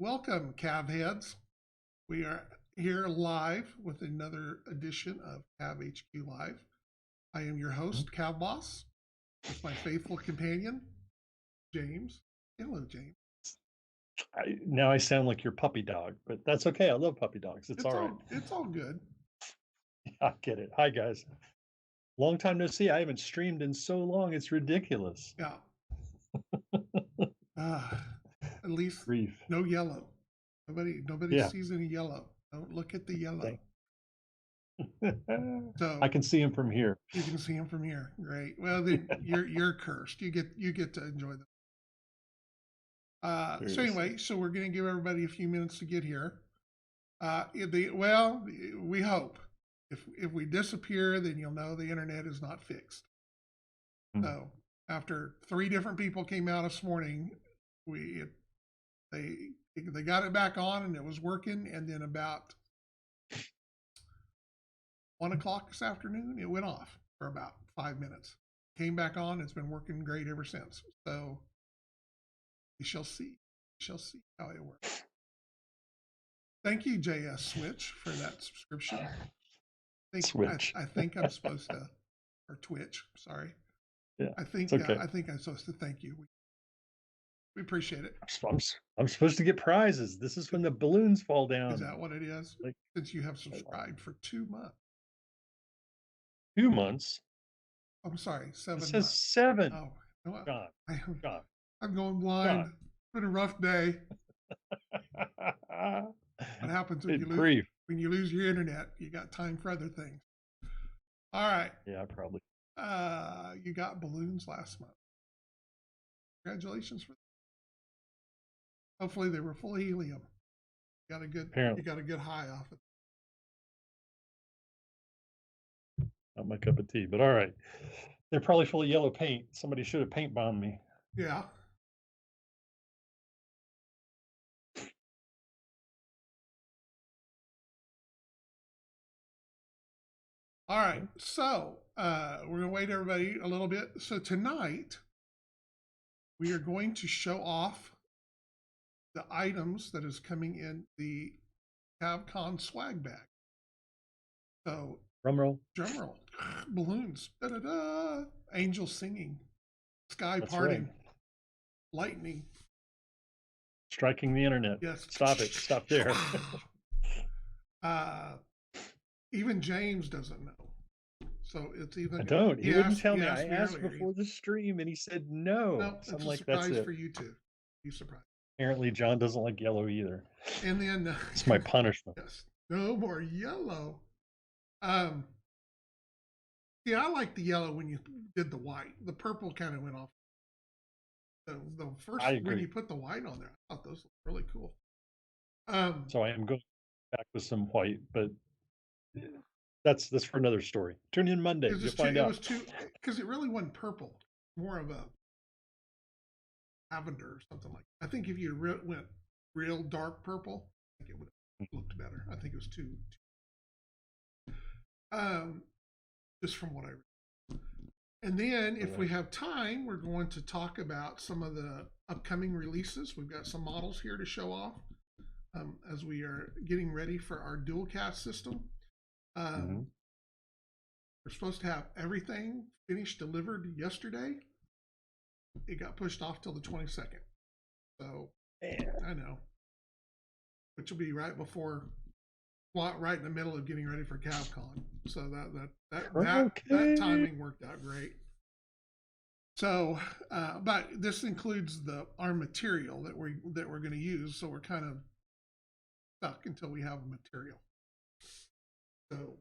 welcome, CAV heads. We are here live with another edition of CAV HQ Live. I am your host, CAV Boss, with my faithful companion, James. Hello, James. Now I sound like your puppy dog, but that's okay. I love puppy dogs. It's all right. It's all good. I get it. Hi, guys. Long time no see. I haven't streamed in so long. It's ridiculous. Yeah. At least Grief. no yellow. Nobody sees any yellow. Don't look at the yellow. So I can see him from here. You can see him from here. Great. Well, then you're cursed. You get to enjoy them. So anyway, we're going to give everybody a few minutes to get here. We hope. If we disappear, then you'll know the internet is not fixed. So after 3 different people came out this morning, they got it back on and it was working, and then about 1 o'clock this afternoon, it went off for about 5 minutes. Came back on. It's been working great ever since. So we shall see. We shall see how it works. Thank you, JS Switch, for that subscription. I think I'm supposed to, or Twitch. Sorry. Yeah. I think okay. I think I'm supposed to thank you. We appreciate it. I'm supposed to get prizes. This is when the balloons fall down. Is that what it is? Since you have subscribed for 2 months. 2 months? I'm sorry, 7 months. It says 7. Oh, you know God. I'm going blind. It's been a rough day. What happens when you lose your internet? You got time for other things. All right. Yeah, probably. You got balloons last month. Congratulations for that. Hopefully they were full of helium. You got a good high off it. Not my cup of tea, but all right. They're probably full of yellow paint. Somebody should have paint bombed me. Yeah. All right, so we're going to wait everybody a little bit. So tonight, we are going to show off the items that is coming in the CAV-CON swag bag. So drum roll, balloons, da-da-da, angels singing, sky parting, lightning. Striking the internet. Yes. Stop it. Stop there. Even James doesn't know. So it's even. I don't. He wouldn't tell me. I asked before the stream and he said no. No, it's a surprise for you too. Be surprised. Apparently John doesn't like yellow either. And then it's my punishment. Yes. No more yellow. See, I like the yellow when you did the white. The purple kind of went off. The first when you put the white on there, I thought those looked really cool. So I am going back with some white, but that's for another story. Tune in Monday. You'll find out. It was too, because it really wasn't purple. More of a lavender or something like that. I think if you went real dark purple, I think it would have looked better. I think it was too just from what I read. And then if we have time, we're going to talk about some of the upcoming releases. We've got some models here to show off as we are getting ready for our dual cast system. We're supposed to have everything finished, delivered yesterday. It got pushed off till the 22nd. So I know, which will be right in the middle of getting ready for CAV-CON. So that timing worked out great. So, but this includes our material that we're going to use. So we're kind of stuck until we have a material. So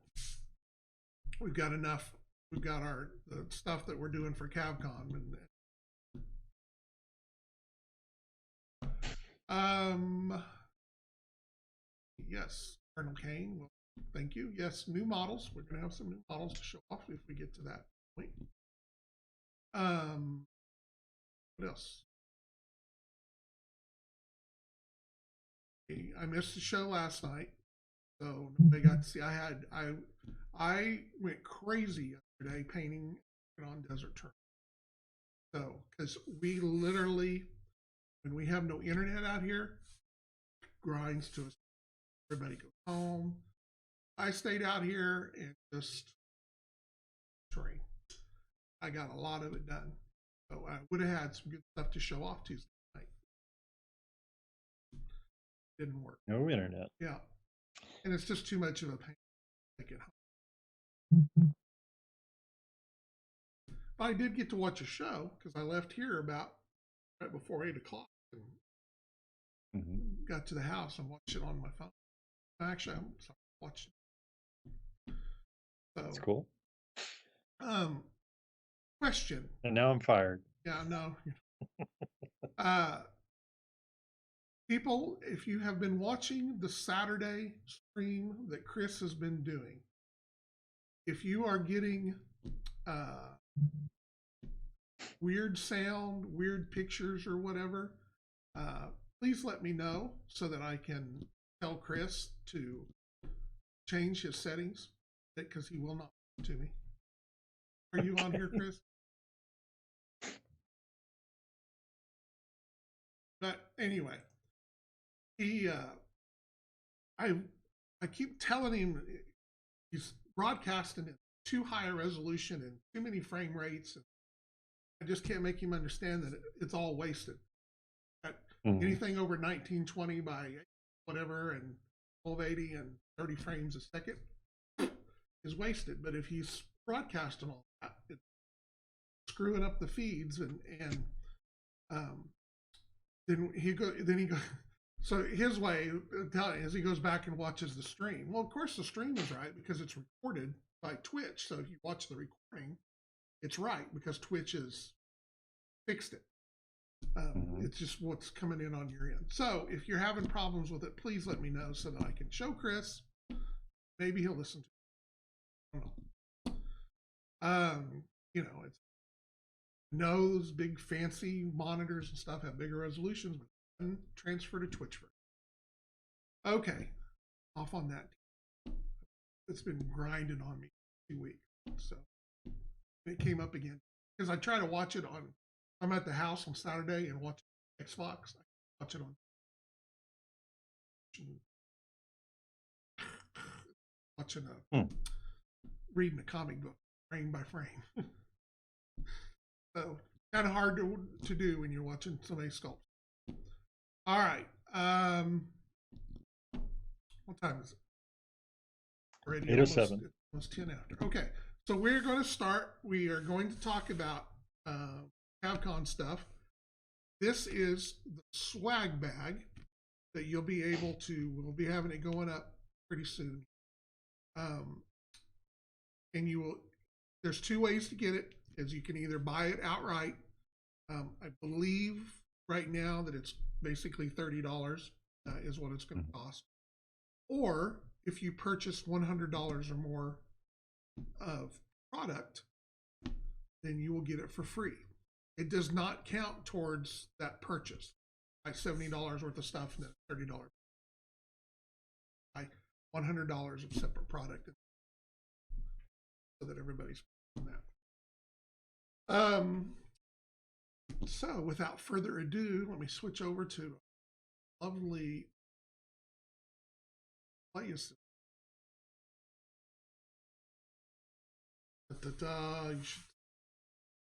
we've got enough. We've got the stuff that we're doing for CAV-CON. Yes, Colonel Kane. Well, thank you. Yes, new models. We're going to have some new models to show off if we get to that point. What else? I missed the show last night, so they got to see. I went crazy yesterday painting on Desert Turn. So, because we literally, when we have no internet out here, grinds to us. Everybody goes home. I stayed out here and just trained. I got a lot of it done. So I would have had some good stuff to show off Tuesday night. Didn't work. No internet. Yeah. And it's just too much of a pain to take it home. But I did get to watch a show because I left here about right before 8 o'clock and got to the house and watched it on my phone. Actually, I'm sorry, watched it. So, that's cool. Question. And now I'm fired. Yeah, no. People, if you have been watching the Saturday stream that Chris has been doing, if you are getting weird sound, weird pictures or whatever, please let me know so that I can tell Chris to change his settings, because he will not to me. Are you on here, Chris? But anyway, he, I keep telling him he's broadcasting at too high a resolution and too many frame rates. And I just can't make him understand that it's all wasted. Anything over 1920 by whatever and 1280 and 30 frames a second is wasted. But if he's broadcasting all that, it's screwing up the feeds and then he goes. So his way is he goes back and watches the stream. Well, of course the stream is right because it's recorded by Twitch. So if you watch the recording, it's right because Twitch has fixed it. It's just what's coming in on your end. So if you're having problems with it, please let me know so that I can show Chris. Maybe he'll listen to it. I don't know. You know, it's those big fancy monitors and stuff have bigger resolutions, but transfer to Twitch. Okay, off on that. It's been grinding on me 2 weeks, so it came up again because I try to watch it on. I'm at the house on Saturday and watch Xbox. I watch it on. Watching reading a comic book frame by frame. So kind of hard to do when you're watching somebody sculpt. All right. What time is it? Already 8:07. Almost 10 after. Okay. So we're going to start. We are going to talk about CAV-CON stuff. This is the swag bag that you'll be able to, we'll be having it going up pretty soon. And you will, there's two ways to get it, is you can either buy it outright. I believe right now that it's basically $30 is what it's going to cost. Or if you purchase $100 or more of product, then you will get it for free. It does not count towards that purchase. Like $70 worth of stuff and then $30. Like $100 of separate product, so that everybody's on that. So without further ado, let me switch over to lovely place. You should,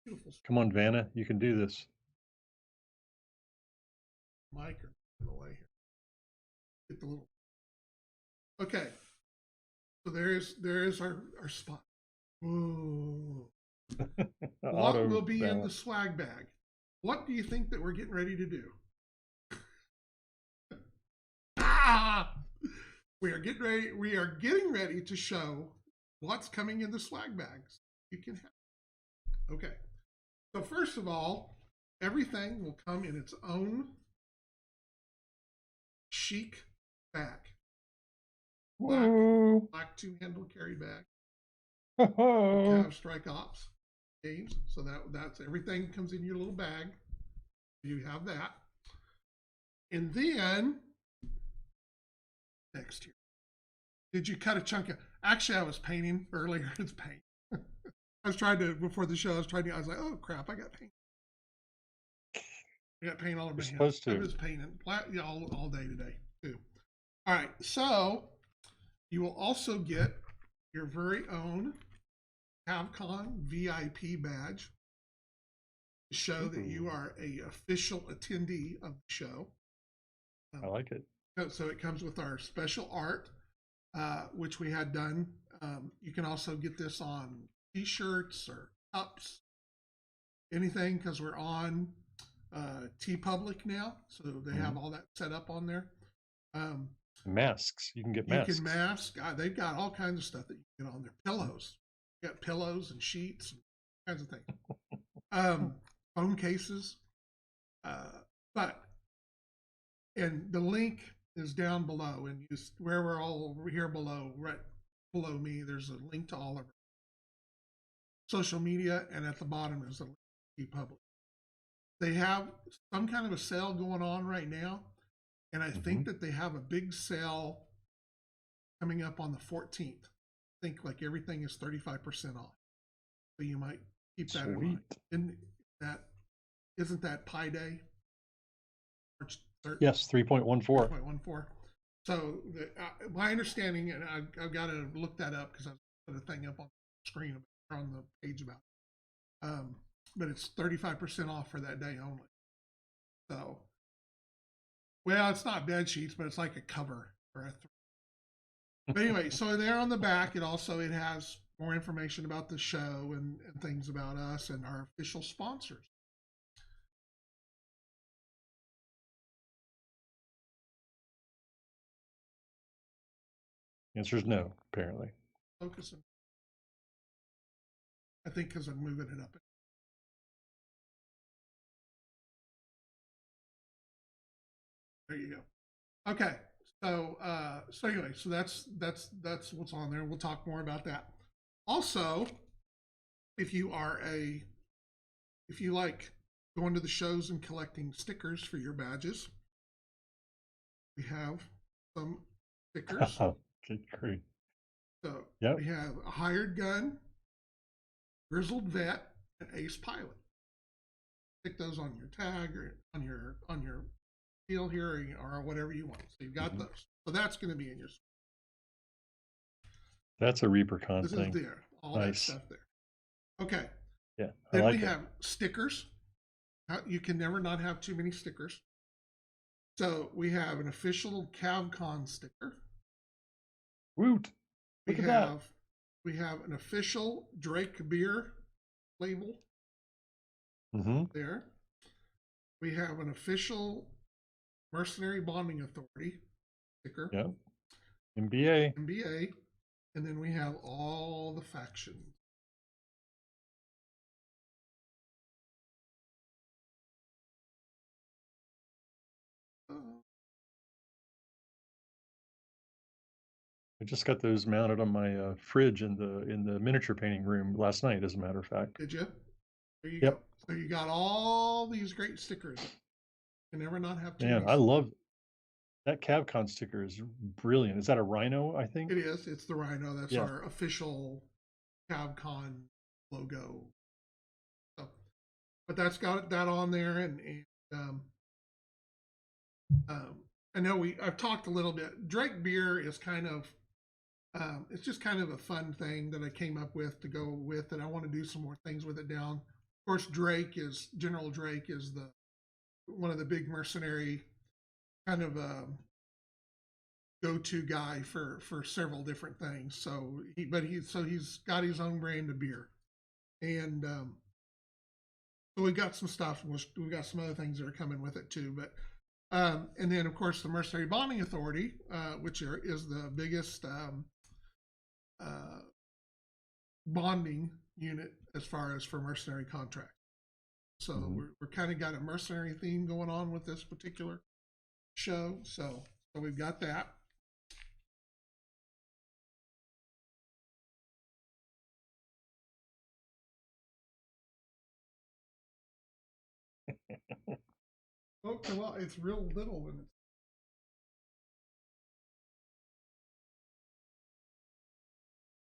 beautiful. Come on, Vanna, you can do this. Mic or in the way here. Get the little. Okay. So there's our spot. Whoa. What will be in the swag bag? What do you think that we're getting ready to do? We are getting ready to show what's coming in the swag bags. You can have. Okay. So first of all, everything will come in its own chic bag. Black two-handle carry bag. CAV Strike Ops games. So that's everything comes in your little bag. You have that. And then next here. Did you cut a chunk of, actually I was painting earlier. It's paint. I was trying to, before the show, I was like, oh crap, I got paint. I got paint all over my hands. Supposed to. I was painting all day today too. All right, so you will also get your very own CAV-CON VIP badge to show that you are a official attendee of the show. I like it. So it comes with our special art, which we had done. You can also get this on T-shirts or cups, anything, because we're on TeePublic now, so they have all that set up on there. Masks. You can get You masks. can mask. They've got all kinds of stuff that you can get on there. Pillows. You got pillows and sheets and kinds of things. Phone cases. And the link is down below, and where we're all over here below, right below me, there's a link to all of our social media, and at the bottom is a link to TeePublic. They have some kind of a sale going on right now, and I think that they have a big sale coming up on the 14th. I think like everything is 35% off. So you might keep that in mind. Isn't that Pi Day? March 3rd? Yes, 3.14. 3.14. So my understanding, and I've got to look that up because I put a thing up on the screen or on the page about it. But it's 35% off for that day only. So, well, it's not bed sheets, but it's like a cover for a But anyway, so there on the back, it has more information about the show and things about us and our official sponsors. The answer is no, apparently. Focusing. I think because I'm moving it up. There you go. Okay. So anyway, so that's what's on there. We'll talk more about that. Also, if you like going to the shows and collecting stickers for your badges, we have some stickers. Okay, great. So we have a hired gun, grizzled vet, and ace pilot. Stick those on your tag or on your deal here or whatever you want. So you've got those. So that's going to be in your. That's a Reaper-Con thing. This is there. All that stuff there. Okay. Yeah. Then we have stickers. You can never not have too many stickers. So we have an official CAV-CON sticker. Woot. Look at that. We have an official Drake beer label. There. We have an official Mercenary Bonding Authority sticker. Yeah. MBA. And then we have all the factions. I just got those mounted on my fridge in the miniature painting room last night, as a matter of fact. Did you? There you go. So you got all these great stickers. You can never not have too many. I love that CAV-CON sticker. Is brilliant. Is that a rhino? I think it is. It's the rhino. That's our official CAV-CON logo. So, but that's got that on there, and I know I've talked a little bit. Drake beer is kind of it's just kind of a fun thing that I came up with to go with, and I want to do some more things with it down. Of course, General Drake is one of the big mercenary kind of go-to guy for several different things. So he's got his own brand of beer, and so we got some stuff. We got some other things that are coming with it too, but. And then, of course, the Mercenary Bonding Authority, which is the biggest bonding unit as far as for mercenary contracts. So we're kind of got a mercenary theme going on with this particular show. So we've got that. Oh, come on. It's real little and it's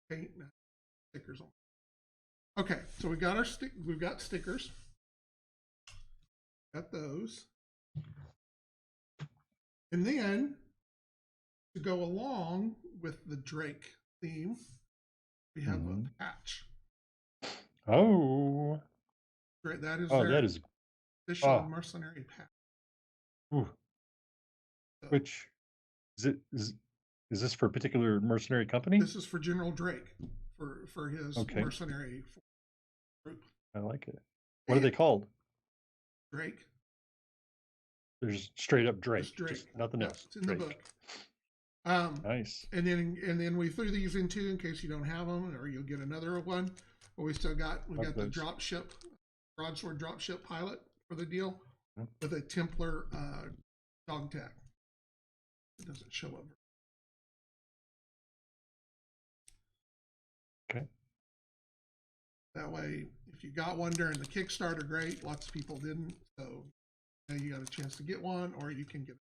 paint stickers on. Okay, so we've got stickers. Got those. And then to go along with the Drake theme, we have a patch. Oh. That is Oh, their that is. official mercenary patch. Ooh. So, which is this for a particular mercenary company? this is for General Drake for his mercenary group. I like it. What are they called? Drake. There's straight up Drake. Just Drake. Just nothing else. It's in the book. Nice. And then we threw these in too in case you don't have them or you'll get another one. But we got the dropship, broadsword dropship pilot for the deal with a Templar dog tag. It doesn't show up. Okay. That way, if you got one during the Kickstarter, great. Lots of people didn't, so now you got a chance to get one, or you can get it.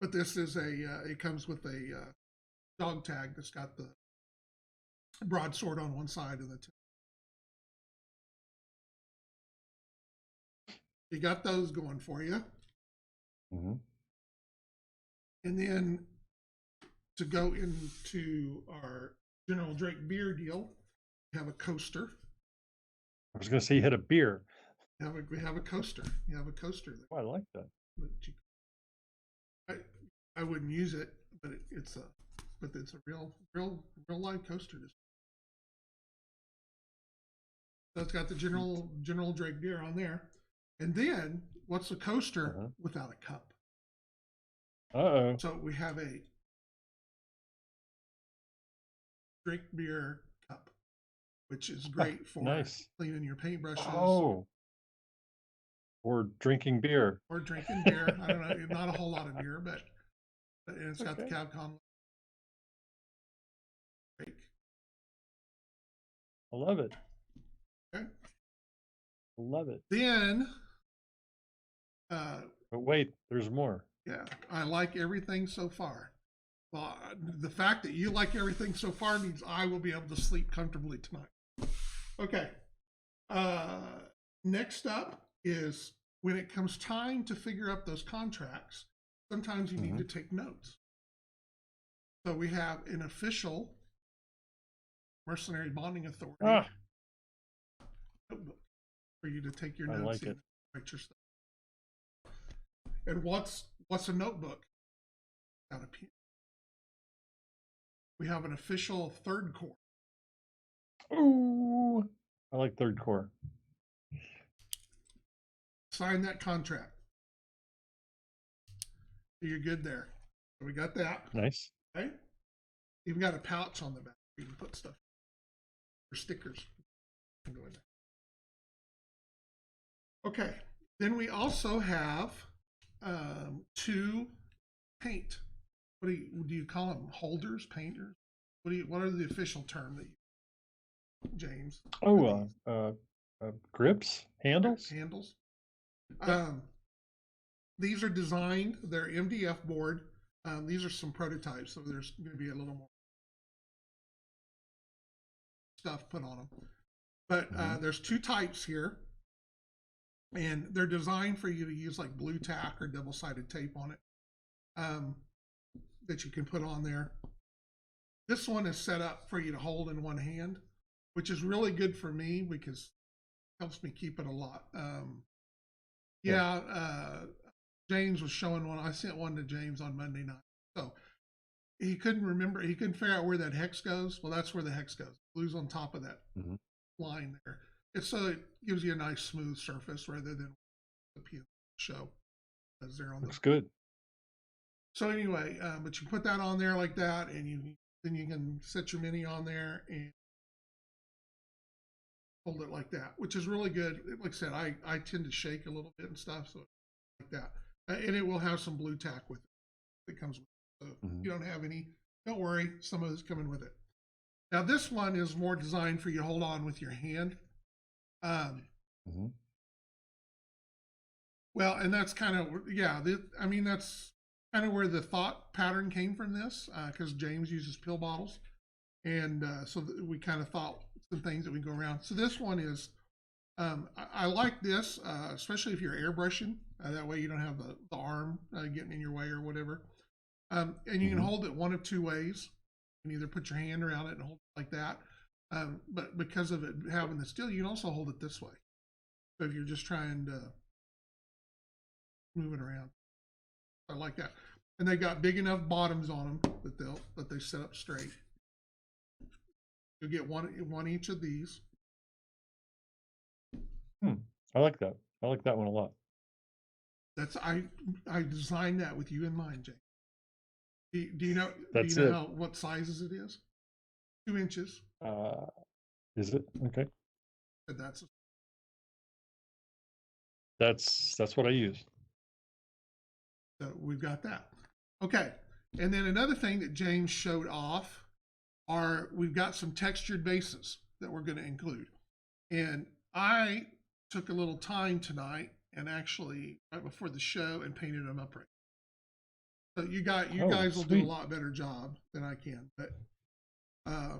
But this is it comes with a dog tag that's got the broadsword on one side of the tip. You got those going for you. Mm-hmm. And then to go into our General Drake beer deal, we have a coaster. I was going to say you had a beer. We have a coaster. You have a coaster. Oh, I like that. I wouldn't use it, but it's a real live coaster. So it's got the General Drake beer on there. And then what's a coaster without a cup? Uh-oh. So we have a Drake beer cup, which is great for cleaning your paintbrushes. Oh. Or drinking beer. Or drinking beer. I don't know. Not a whole lot of beer, but it's got the CAV-CON. Drake. I love it. Okay. Love it. Then. But wait, there's more. Yeah, I like everything so far. Well, the fact that you like everything so far means I will be able to sleep comfortably tonight. Okay. Next up is when it comes time to figure out those contracts, sometimes you need to take notes. So we have an official Mercenary Bonding Authority notebook for you to take your notes in, write your stuff. And what's a notebook? Got a pen. We have an official third corps. Ooh, I like third corps. Sign that contract. So you're good there. So we got that. Nice. Okay. Even got a pouch on the back where you can put stuff or stickers. Go in there. Okay. Then we also have 2 paint. What do you call them? Holders, painters? What are the official term that you, James? Oh, grips, handles. Handles. These are designed. They're MDF board. These are some prototypes, so there's going to be a little more stuff put on them. But there's 2 types here. And they're designed for you to use like blue tack or double-sided tape on it that you can put on there. This one is set up for you to hold in one hand, which is really good for me because it helps me keep it a lot. James was showing one. I sent one to James on Monday night. So he couldn't remember. He couldn't figure out where that hex goes. Well, that's where the hex goes. Blue's on top of that line there. It's so it gives you a nice smooth surface rather than the PN show. As they're on Looks good. So anyway, but you put that on there like that, and then you can set your mini on there and hold it like that, which is really good. Like I said, I tend to shake a little bit and stuff, so like that, and it will have some blue tack with it that comes with it. So if you don't have any, don't worry, some of it's coming with it. Now this one is more designed for you to hold on with your hand. Well, and that's kind of, that's kind of where the thought pattern came from this, because James uses pill bottles. And so we kind of thought some things that we go around. So this one is, I like this, especially if you're airbrushing. That way you don't have the arm getting in your way or whatever. And you can hold it one of two ways. You can either put your hand around it and hold it like that. But because of it having the steel, you can also hold it this way. So if you're just trying to move it around, I like that. And they got big enough bottoms on them that they set up straight. You'll get one each of these. I like that. I like that one a lot. That's I designed that with you in mind, Jake. Do you know? That's do you know it. what sizes it is? 2 inches. Is it okay? And That's what I use. so we've got that. Okay, and then another thing that James showed off are we've got some textured bases that we're going to include, and I took a little time tonight and actually right before the show and painted them up right. So you guys will do a lot better job than I can, but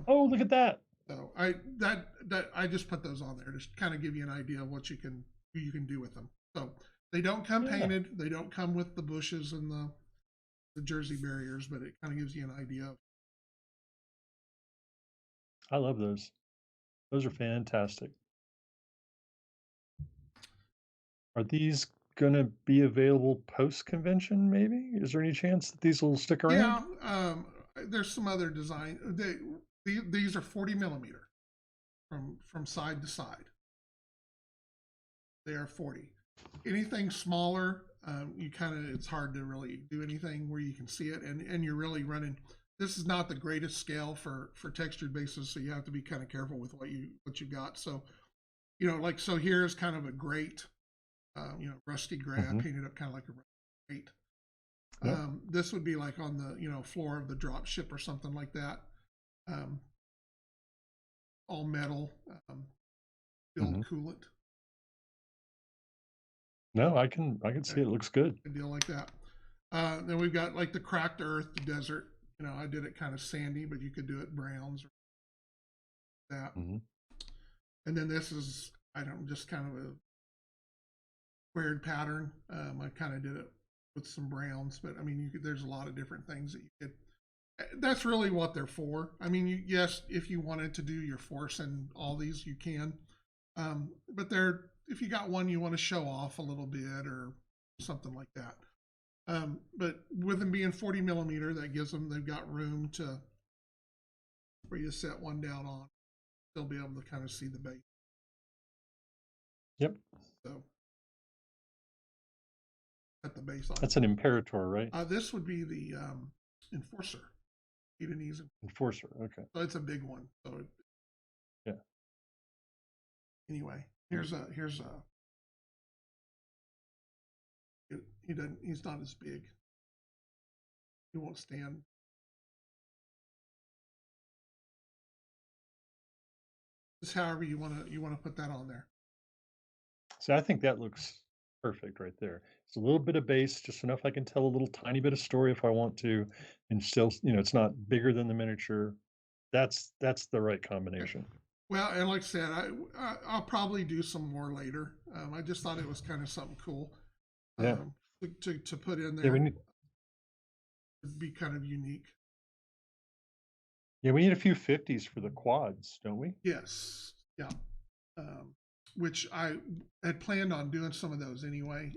oh, look at that. So I just put those on there to kind of give you an idea of what you can do with them. So they don't come painted. They don't come with the bushes and the Jersey barriers, but it kind of gives you an idea of. I love those. Those are fantastic. Are these going to be available post-convention, maybe? Is there any chance that these will stick around? Yeah, there's some other design. These are 40 millimeter from side to side. They are 40. Anything smaller, it's hard to really do anything where you can see it, and you're really running. This is not the greatest scale for textured bases, so you have to be kind of careful with what you've got. So, so here's kind of a grate, rusty gray. I painted up kind of like a grate. This would be like on the floor of the drop ship or something like that. All metal, filled coolant. No, I can see it looks good. A deal like that. Then we've got like the cracked earth, the desert. I did it kind of sandy, but you could do it browns or that. And then this is just kind of a squared pattern. I kind of did it with some browns, but I mean, there's a lot of different things that you could. That's really what they're for. I mean, yes, if you wanted to do your force and all these, you can. But if you got one you want to show off a little bit or something like that. But with them being 40 millimeter, that gives them, they've got room for you to set one down on. They'll be able to kind of see the base. Yep. So at the base on. That's an Imperator, right? This would be the Enforcer. Enforcer, okay. So it's a big one. So yeah. Anyway, he's not as big. He won't stand. Just however you want to put that on there. So I think that looks perfect right there. It's a little bit of base, just enough I can tell a little tiny bit of story if I want to, and still, it's not bigger than the miniature. That's the right combination. Well, and like I said, I'll probably do some more later. I just thought it was kind of something cool. To put in there. It'd be kind of unique. Yeah, we need a few 50s for the quads, don't we? Yes. Yeah. Which I had planned on doing some of those anyway,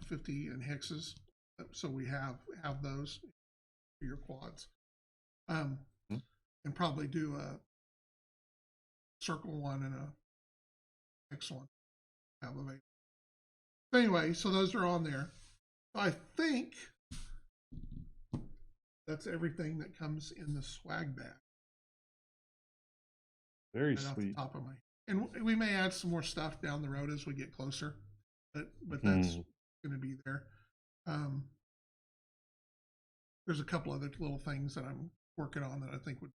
50 and hexes. So we have those for your quads. And probably do a circle one and a hex one. Have available. Anyway, so those are on there. I think that's everything that comes in the swag bag. Very sweet. Off the top of my, and we may add some more stuff down the road as we get closer, but that's going to be there. There's a couple other little things that I'm working on that I think would be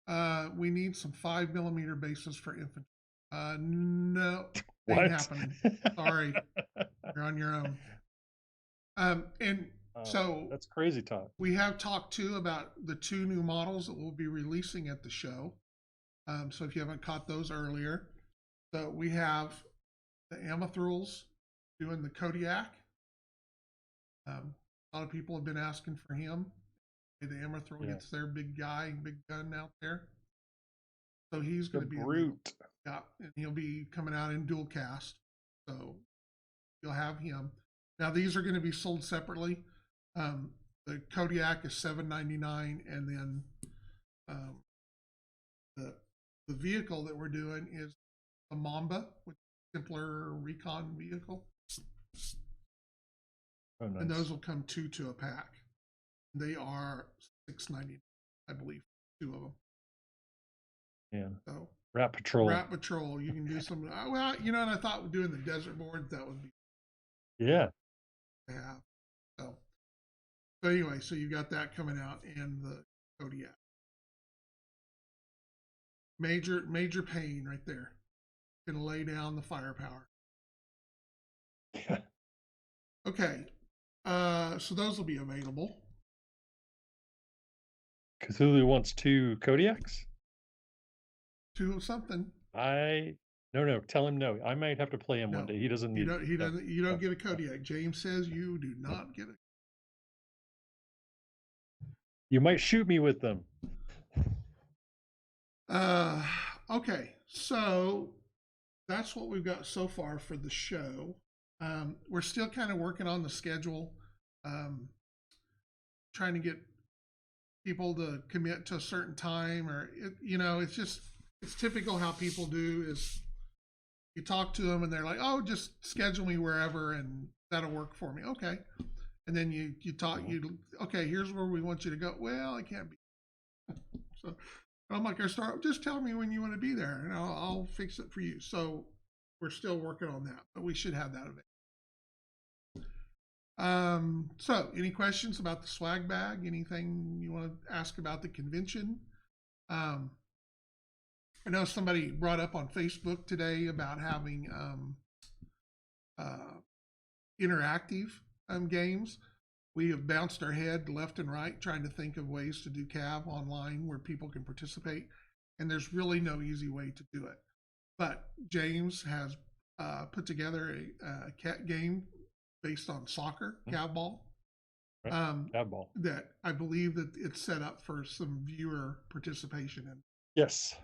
there. We need some 5 millimeter bases for infantry. No, ain't happening. Sorry, you're on your own. So that's crazy talk. We have talked too about the 2 new models that we'll be releasing at the show. So if you haven't caught those earlier, so we have the Amethrals doing the Kodiak. A lot of people have been asking for him. The Amathro gets their big guy, big gun out there. So he's The going to be brute. Yeah, and he'll be coming out in dual cast. So you'll have him. Now these are going to be sold separately. The Kodiak is $7.99, and then the vehicle that we're doing is the Mamba, which is a simpler recon vehicle. Oh, nice. And those will come two to a pack. They are $6.99, I believe, two of them. Yeah. So Rat Patrol. Rat Patrol, you can do some. Well, and I thought doing the desert board, that would be. Yeah. Yeah. So anyway, so you got that coming out, and the Kodiak. Major pain right there. Gonna lay down the firepower. Yeah. Okay. So those will be available. Cthulhu wants 2 Kodiaks? 2 of something. No, tell him no. I might have to play him one day. He doesn't need He doesn't. You don't get a Kodiak. James says you do not get it. You might shoot me with them. Okay, so that's what we've got so far for the show. We're still kind of working on the schedule, trying to get people to commit to a certain time, or it's typical how people do is you talk to them and they're like, oh, just schedule me wherever and that'll work for me. Okay. And then you talk, okay, here's where we want you to go. Well, I can't be. So I'm like, just tell me when you want to be there and I'll fix it for you. So we're still working on that, but we should have that available. So any questions about the swag bag? Anything you want to ask about the convention? I know somebody brought up on Facebook today about having interactive games. We have bounced our head left and right trying to think of ways to do CAV online where people can participate, and there's really no easy way to do it. But James has put together a cat game based on soccer, CAV ball. Right. CAV ball. That I believe that it's set up for some viewer participation in. Yes.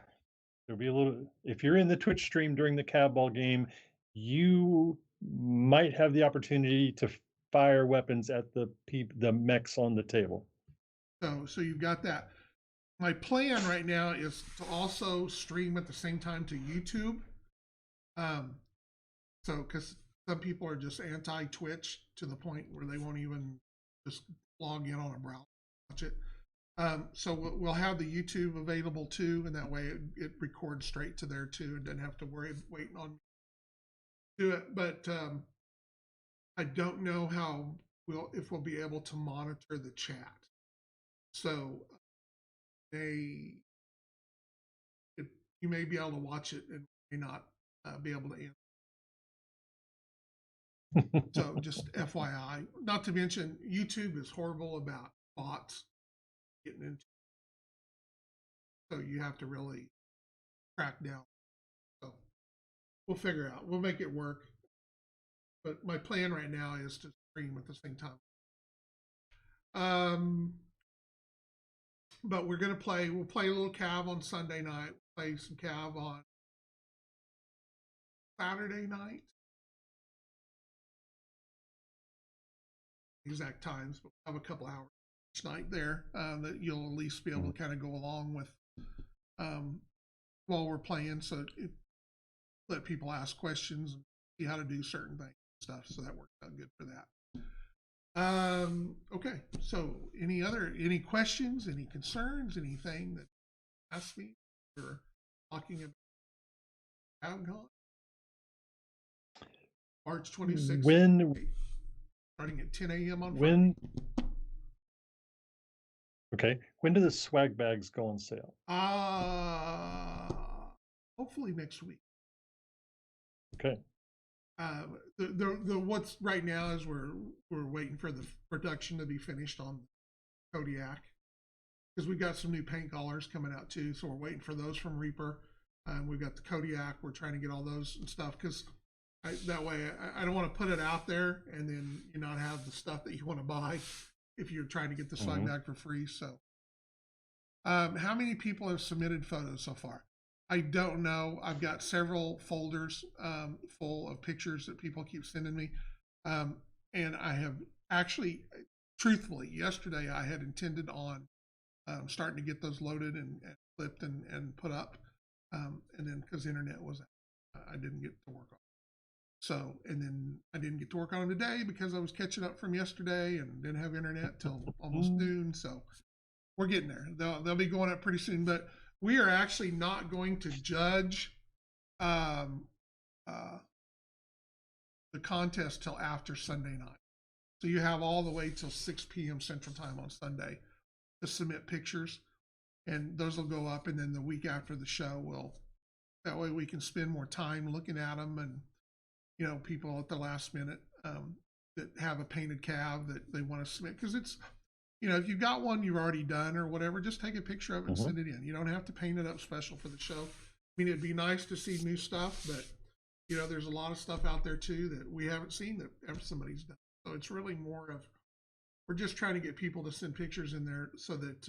There'll be a little, if you're in the Twitch stream during the CAV ball game, you might have the opportunity to fire weapons at the mechs on the table. So you've got that. My plan right now is to also stream at the same time to YouTube. So because some people are just anti-Twitch to the point where they won't even just log in on a browser and watch it. So we'll have the YouTube available too, and that way it records straight to there too, and doesn't have to worry waiting on me to do it. But I don't know if we'll be able to monitor the chat. So you may be able to watch it and may not be able to answer. So just FYI. Not to mention YouTube is horrible about bots getting into. So you have to really crack down. So we'll figure out. We'll make it work. But my plan right now is to stream at the same time. But we'll play a little CAV on Sunday night. We'll play some CAV on Saturday night. Exact times, but we'll have a couple hours each night there that you'll at least be able to kind of go along with while we're playing. So let people ask questions and see how to do certain things and stuff. So that worked out good for that. Okay, so any questions, any concerns, anything that asked me for talking about CAV-CON? March 26th. Starting at 10 a.m. on Friday. Okay, when do the swag bags go on sale? Hopefully next week. Okay. The what's right now is we're waiting for the production to be finished on Kodiak because we've got some new paint colors coming out too, so we're waiting for those from Reaper. We've got the Kodiak. We're trying to get all those and stuff because That way, I don't want to put it out there and then you not have the stuff that you want to buy if you're trying to get the swag bag for free. So, how many people have submitted photos so far? I don't know. I've got several folders full of pictures that people keep sending me. And I have actually, truthfully, yesterday I had intended on starting to get those loaded and clipped and put up. And then because the internet was out, I didn't get to work on it. So, and then I didn't get to work on them today because I was catching up from yesterday and didn't have internet till almost noon. So we're getting there. They'll be going up pretty soon. But we are actually not going to judge the contest till after Sunday night. So you have all the way till 6 p.m. Central Time on Sunday to submit pictures, and those will go up. And then the week after the show, that way we can spend more time looking at them, and people at the last minute that have a painted CAV that they want to submit, because it's if you've got one you've already done or whatever, just take a picture of it and send it in. You don't have to paint it up special for the show. I mean, it'd be nice to see new stuff, but there's a lot of stuff out there too that we haven't seen that somebody's done. So it's really more of, we're just trying to get people to send pictures in there so that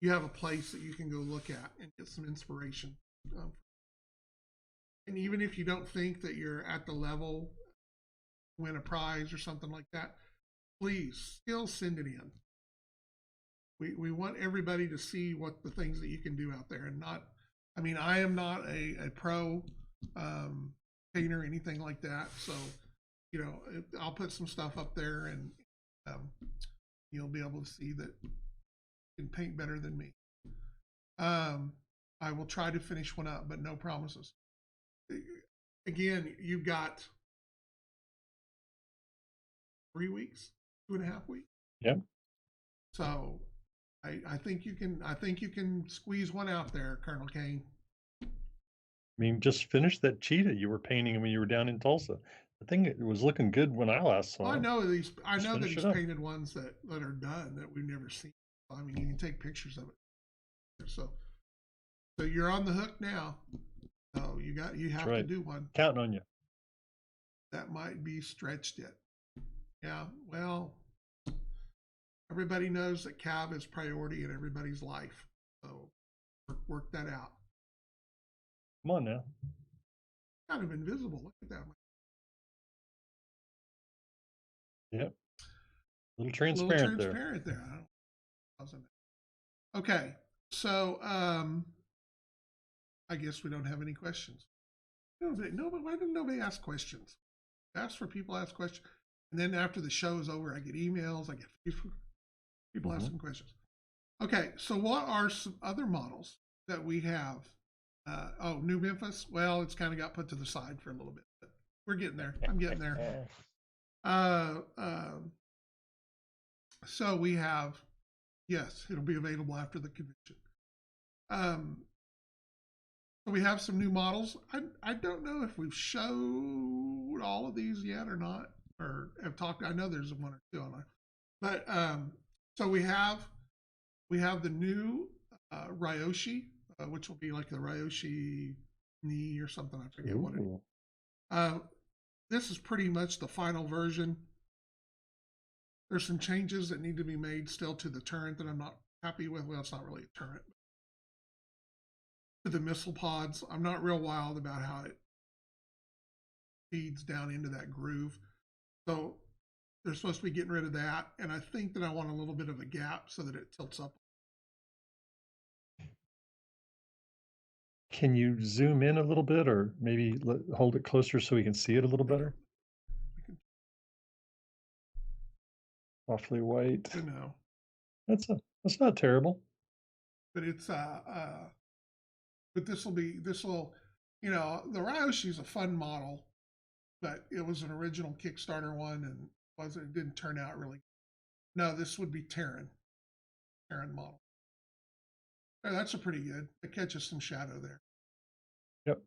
you have a place that you can go look at and get some inspiration. And even if you don't think that you're at the level to win a prize or something like that, please still send it in. We want everybody to see what the things that you can do out there, and not, I mean, I am not a pro painter or anything like that. So, I'll put some stuff up there, and you'll be able to see that you can paint better than me. I will try to finish one up, but no promises. Again, you've got 3 weeks, 2.5 weeks. Yep. So I think you can squeeze one out there, Colonel Kane. I mean, just finish that cheetah you were painting when you were down in Tulsa. I think it was looking good when I last saw it. I know that he's up. painted ones that are done that we've never seen. I mean, you can take pictures of it. So you're on the hook now. So you have to do one. Counting on you. That might be stretched it. Yeah, well, everybody knows that CAV is priority in everybody's life. So work that out. Come on now. Kind of invisible. Look at that. Yep. A little transparent there. Okay, so I guess we don't have any questions. No, but why didn't nobody ask questions? Ask for people to ask questions, and then after the show is over, I get emails, I get people asking questions. Okay, so what are some other models that we have? New Memphis. Well, it's kind of got put to the side for a little bit, but we're getting there. I'm getting there. So we have, yes, it'll be available after the convention. So we have some new models. I don't know if we've showed all of these yet or not, or have talked. I know there's one or two online, but so we have the new Ryoshi, which will be like the Ryoshi knee or something. I forget what it is. This is pretty much the final version. There's some changes that need to be made still to the turret that I'm not happy with. Well, it's not really a turret. To the missile pods, I'm not real wild about how it feeds down into that groove. So they're supposed to be getting rid of that. And I think that I want a little bit of a gap so that it tilts up. Can you zoom in a little bit, or maybe hold it closer so we can see it a little better? Awfully white. I know. That's not terrible. But it's but this will, the Ryoshi is a fun model, but it was an original Kickstarter one, and it didn't turn out really. No, this would be Taran model. Oh, that's a pretty good. It catches some shadow there. Yep.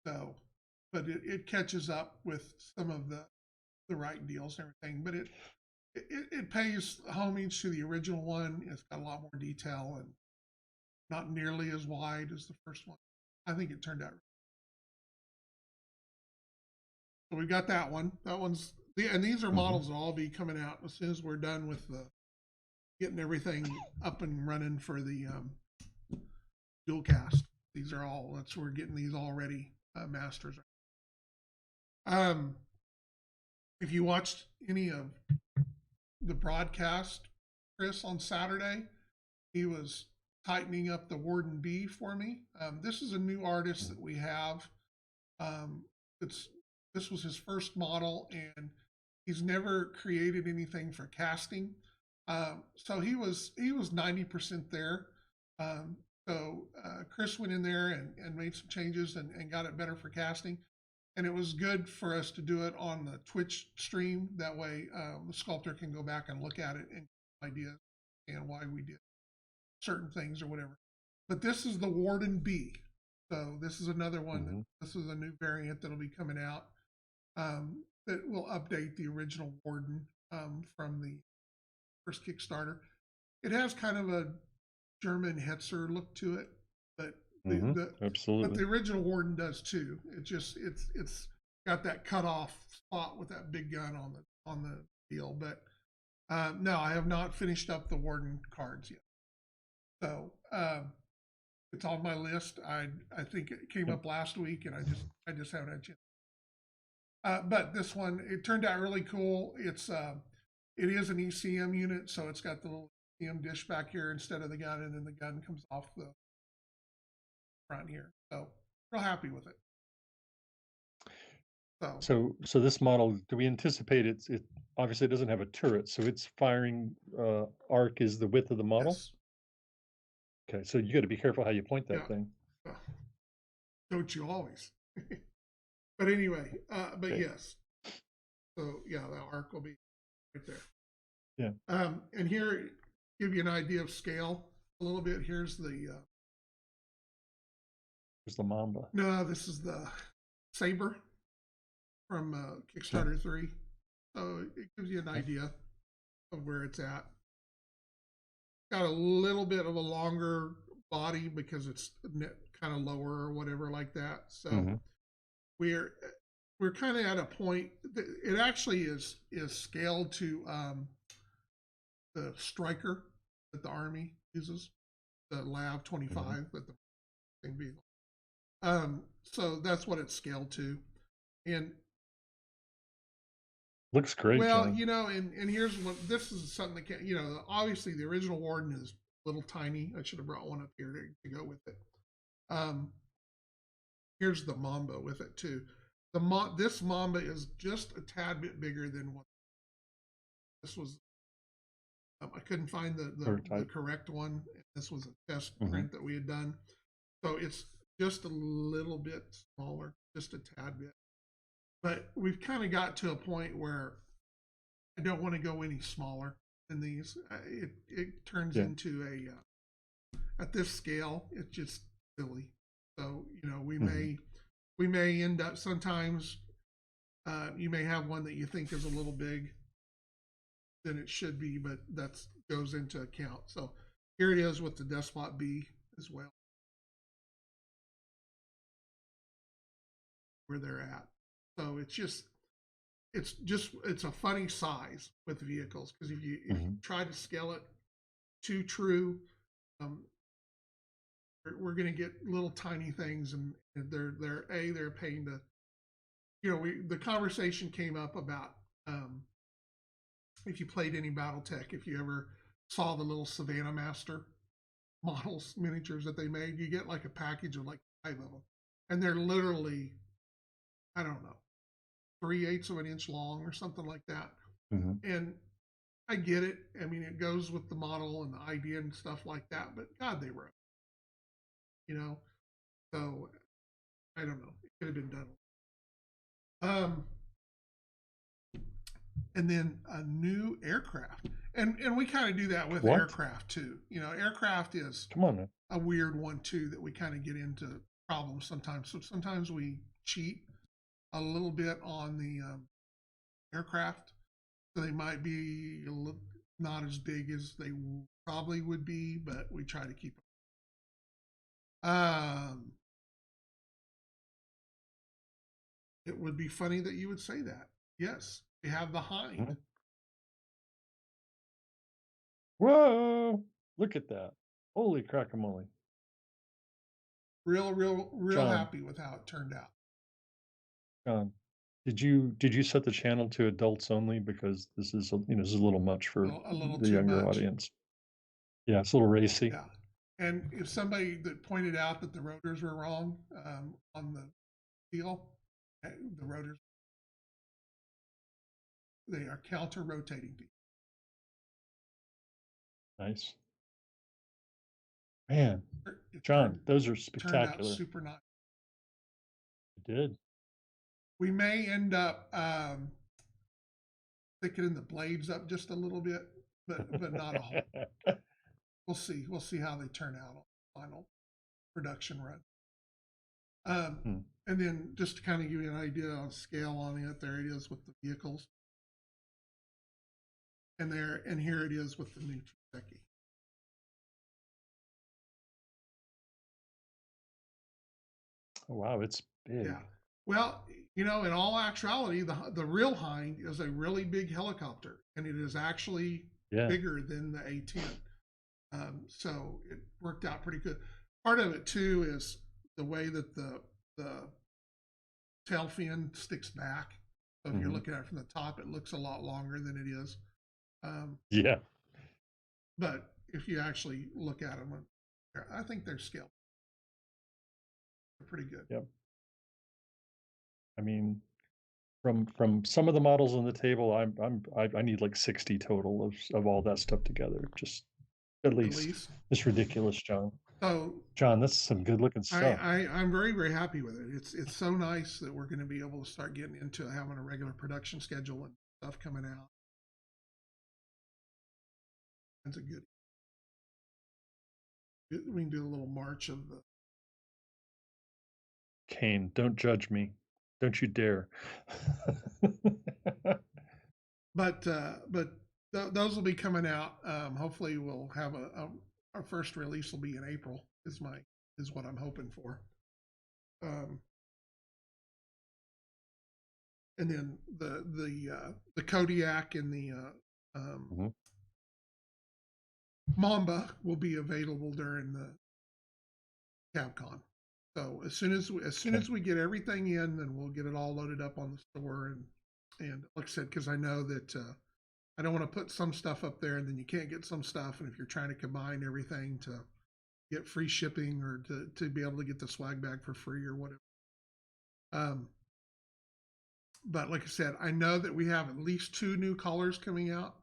So, but it catches up with some of the right deals and everything. But it pays homage to the original one. It's got a lot more detail and not nearly as wide as the first one. I think it turned out. So we got that one. That one's and these are Mm-hmm. models that'll all be coming out as soon as we're done with the getting everything up and running for the dual cast. These are all we're getting these already masters. If you watched any of the broadcast, Chris, on Saturday, he was tightening up the Warden B for me. This is a new artist that we have. This was his first model, and he's never created anything for casting. So he was 90% there. So Chris went in there and made some changes and got it better for casting. And it was good for us to do it on the Twitch stream. That way, the sculptor can go back and look at it and ideas and why we did certain things or whatever. But this is the Warden B. So this is another one. Mm-hmm. This is a new variant that'll be coming out that will update the original Warden from the first Kickstarter. It has kind of a German Hetzer look to it, but Absolutely. But the original Warden does too. It's got that cut off spot with that big gun on the deal. But no, I have not finished up the Warden cards yet. So it's on my list. I think it came up last week, and I just haven't had a chance. But this one, it turned out really cool. It is an ECM unit, so it's got the little ECM dish back here instead of the gun, and then the gun comes off the front here. So real happy with it. So this model, do we anticipate it obviously it doesn't have a turret, so its firing arc is the width of the model? Yes. Okay, so you got to be careful how you point that thing. Don't you always? But anyway, but Okay. yes. So yeah, the arc will be right there. Yeah. And here, give you an idea of scale a little bit. Here's the Mamba. No, this is the Saber from Kickstarter 3. So it gives you an idea of where it's at. Got a little bit of a longer body because it's kind of lower or whatever like that. So we're kind of at a point. It actually is scaled to the striker that the Army uses, the LAV 25, that the same vehicle. So that's what it's scaled to, and looks great. Well, John. you know, and here's what this is something that can, you know, obviously the original Warden is a little tiny. I should have brought one up here to go with it. Here's the Mamba with it too. This Mamba is just a tad bit bigger than what this was. I couldn't find the correct one. This was a test print that we had done, so it's just a little bit smaller, just a tad bit. But we've kind of got to a point where I don't want to go any smaller than these. It turns into at this scale, it's just silly. So you know, we may end up sometimes. You may have one that you think is a little big than it should be, but that goes into account. So here it is with the Despot B as well, where they're at. So it's a funny size with vehicles, because if you try to scale it too true, we're going to get little tiny things, and they're a pain to, you know, the conversation came up about if you played any BattleTech, if you ever saw the little Savannah Master models, miniatures that they made, you get like a package of like 5 of them, and they're literally, I don't know, 3/8 of an inch long or something like that. And I get it. I mean, it goes with the model and the idea and stuff like that, but God, they were, you know, so I don't know. It could have been done. And then a new aircraft. And we kind of do that with aircraft too. You know, aircraft is a weird one too, that we kind of get into problems sometimes. So sometimes we cheat a little bit on the aircraft. So they might be not as big as they probably would be, but we try to keep them. It would be funny that you would say that. Yes, we have the hind. Mhm. Whoa! Look at that. Holy crackamole. Real John, happy with how it turned out. John, did you set the channel to adults only? Because this is this is a little much for A little the too younger much. audience. Yeah, it's a little racy. Yeah. And if somebody that pointed out that the rotors were wrong on the deal, the rotors, they are counter rotating. Nice. Man, It John, those are turned out spectacular. super nice. It did. We may end up thickening the blades up just a little bit, but not a whole. We'll see. We'll see how they turn out on the final production run. And then just to kind of give you an idea on scale on it, there it is with the vehicles. And here it is with the new Khaki. Oh, wow, it's big. Yeah. Well, in all actuality, the real hind is a really big helicopter, and it is actually bigger than the A-10. So it worked out pretty good. Part of it too is the way that the tail fin sticks back. So if you're looking at it from the top, it looks a lot longer than it is. Yeah. But if you actually look at them, I think they're scaled. They're pretty good. Yep. I mean, from some of the models on the table, I need like 60 total of all that stuff together. Just at least. It's ridiculous, John. So John, that's some good looking stuff. I'm very, very happy with it. It's so nice that we're going to be able to start getting into having a regular production schedule and stuff coming out. That's a good. We can do a little march of the. Kane, don't judge me. Don't you dare. But those will be coming out. Hopefully, we'll have our first release will be in April. Is what I'm hoping for. And then the Kodiak and the Mamba will be available during the CAV-CON. So as soon as we get everything in, then we'll get it all loaded up on the store and like I said, because I know that I don't want to put some stuff up there and then you can't get some stuff, and if you're trying to combine everything to get free shipping or to be able to get the swag bag for free or whatever. But like I said, I know that we have at least 2 new colors coming out.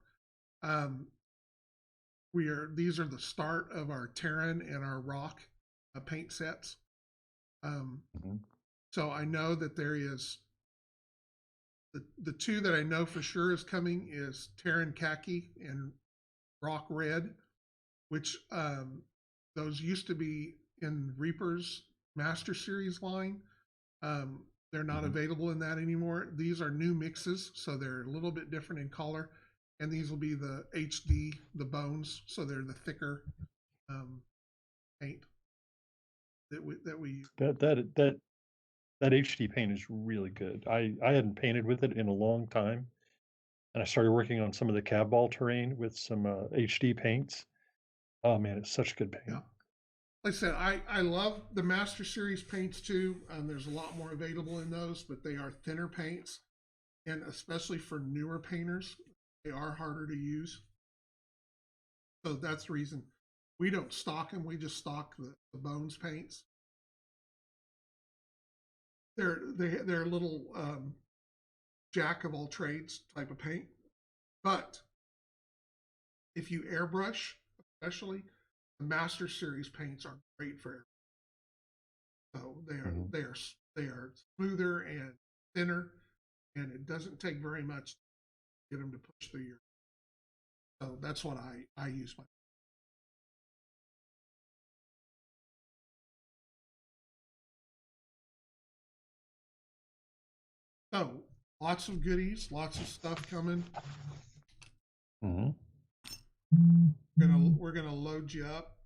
These are the start of our Taran and our Rock paint sets. So I know that there is the 2 that I know for sure is coming is Taran Khaki and Rock Red, which those used to be in Reaper's Master Series line. They're not available in that anymore. These are new mixes, so they're a little bit different in color. And these will be the HD, the bones, so they're the thicker paint that we use. That HD paint is really good. I hadn't painted with it in a long time, and I started working on some of the cab ball terrain with some HD paints. Oh man, it's such good paint. Yeah. Like I said, I love the Master Series paints too. There's a lot more available in those, but they are thinner paints, and especially for newer painters, they are harder to use. So that's the reason we don't stock them. We just stock the bones paints. They're a little jack of all trades type of paint, but if you airbrush, especially the Master Series paints are great for airbrush. So they are smoother and thinner, and it doesn't take very much to get them to push through your. So that's what I use my. So lots of goodies, lots of stuff coming. We're gonna load you up.